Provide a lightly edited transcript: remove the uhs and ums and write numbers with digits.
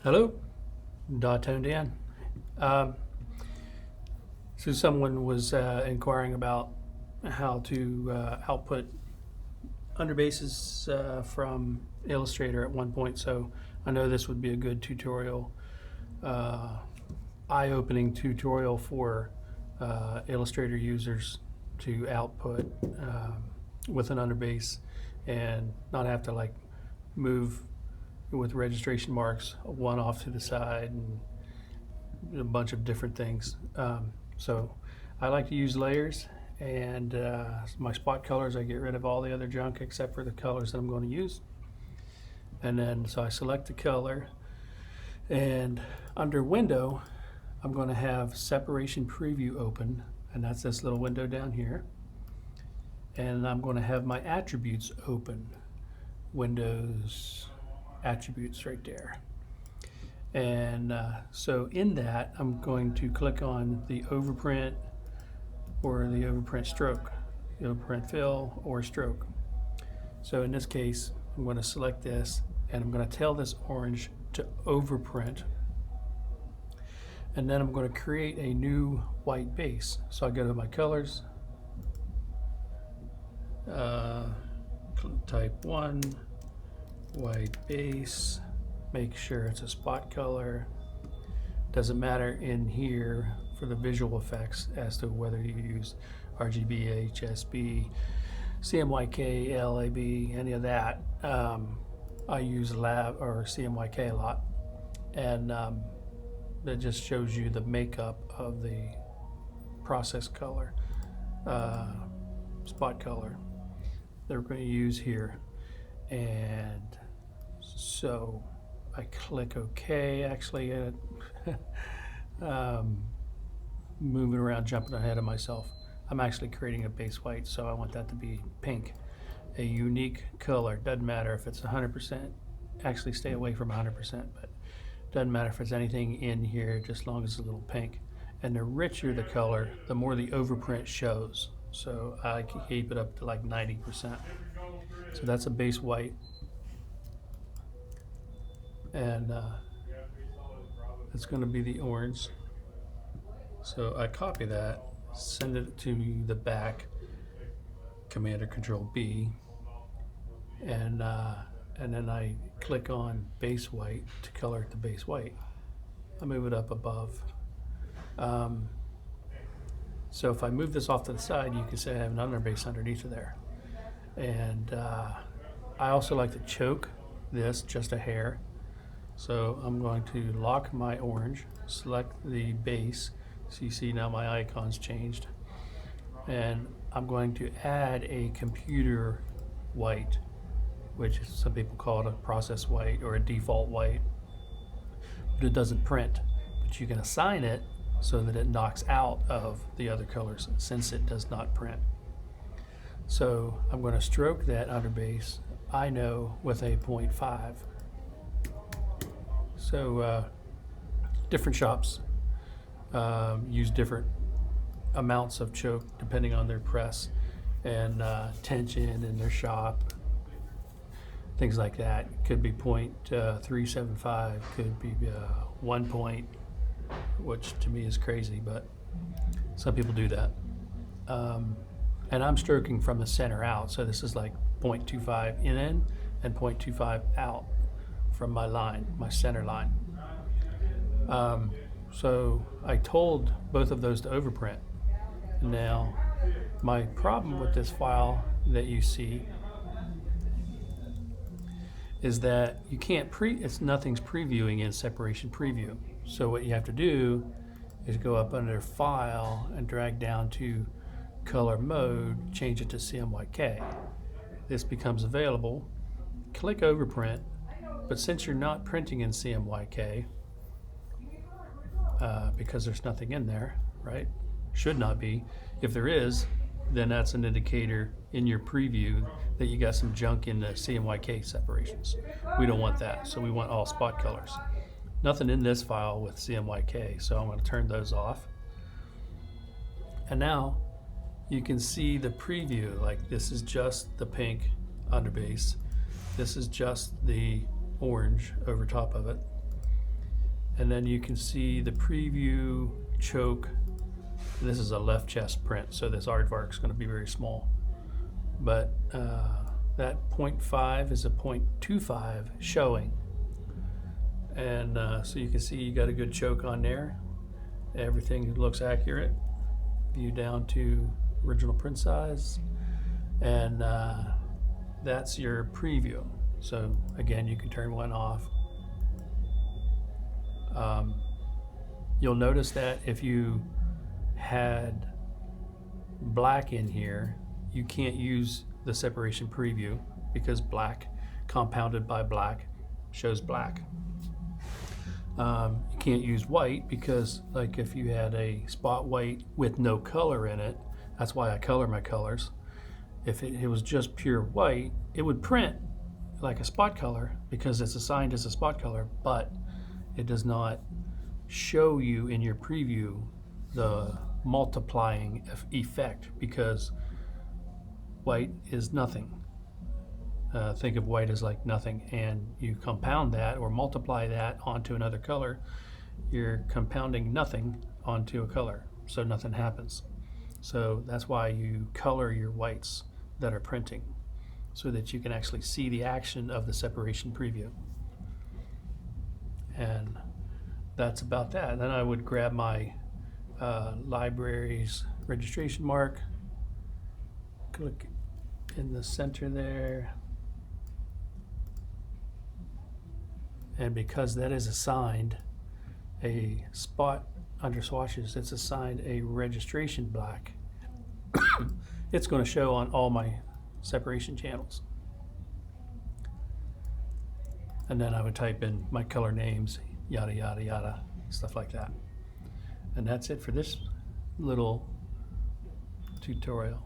Hello, Toned in. Um, so someone was inquiring about how to output underbases from Illustrator at one point. So I know this would be a good tutorial, uh, eye-opening tutorial for Illustrator users to output with an underbase and not have to like move with registration marks one off to the side and a bunch of different things. So I like to use layers, and my spot colors, I get rid of all the other junk except for the colors that I'm going to use. And then so I select the color, and under window I'm going to have separation preview open, and that's this little window down here. And I'm going to have my attributes open, Windows attributes right there. And so in that, I'm going to click on the overprint or the overprint stroke, the overprint fill or stroke. So in this case, I'm going to select this, and I'm going to tell this orange to overprint. And then I'm going to create a new white base. So I go to my colors, type 1, white base, make sure it's a spot color. Doesn't matter in here for the visual effects as to whether you use RGB, HSB, CMYK, LAB, any of that. I use lab or CMYK a lot, and that just shows you the makeup of the process color, spot color that we're going to use here. And so I click OK. Actually, moving around, jumping ahead of myself. I'm actually creating a base white, so I want that to be pink, a unique color. Doesn't matter if it's 100%. Actually, stay away from 100%, but doesn't matter if it's anything in here, just as long as it's a little pink. And the richer the color, the more the overprint shows. So I can keep it up to like 90%. So that's a base white. And it's going to be the orange. So I copy that, send it to the back, Command or Control B, and then I click on base white to color it to base white. I move it up above. So if I move this off to the side, you can say I have an underbase underneath of there. And I also like to choke this just a hair. So I'm going to lock my orange, select the base. So you see now my icon's changed. And I'm going to add a computer white, which some people call it a process white or a default white. But it doesn't print. But you can assign it so that it knocks out of the other colors since it does not print. So I'm going to stroke that underbase, I know, with a 0.5. So different shops use different amounts of choke depending on their press and tension in their shop, things like that. Could be 0.375, could be 1 point, which to me is crazy, but some people do that. And I'm stroking from the center out, so this is like 0.25 in and 0.25 out from my line, my center line. So I told both of those to overprint. Now, my problem with this file that you see is that you can't nothing's previewing in separation preview. So what you have to do is go up under File and drag down to Color Mode, change it to CMYK. This becomes available. Click Overprint. But since you're not printing in CMYK, because there's nothing in there, right? Should not be. If there is, then that's an indicator in your preview that you got some junk in the CMYK separations. We don't want that, so we want all spot colors. Nothing in this file with CMYK, so I'm going to turn those off. And now you can see the preview, like this is just the pink underbase. This is just the orange over top of it. And then you can see the preview choke. This is a left chest print, so this aardvark is going to be very small. But that 0.5 is a 0.25 showing. And so you can see you got a good choke on there. Everything looks accurate. View down to original print size. And that's your preview. So again, you can turn one off. You'll notice that if you had black in here, you can't use the separation preview because black compounded by black shows black. You can't use white because, like, if you had a spot white with no color in it, that's why I color my colors. If it was just pure white, it would print like a spot color because it's assigned as a spot color, but it does not show you in your preview the multiplying effect because white is nothing. Think of white as like nothing, and you compound that or multiply that onto another color, you're compounding nothing onto a color, so nothing happens. So that's why you color your whites that are printing, so that you can actually see the action of the separation preview. And that's about that. Then I would grab my library's registration mark, click in the center there, and because that is assigned a spot under swatches, it's assigned a registration black. It's going to show on all my separation channels. And then I would type in my color names, yada yada yada, stuff like that. And that's it for this little tutorial.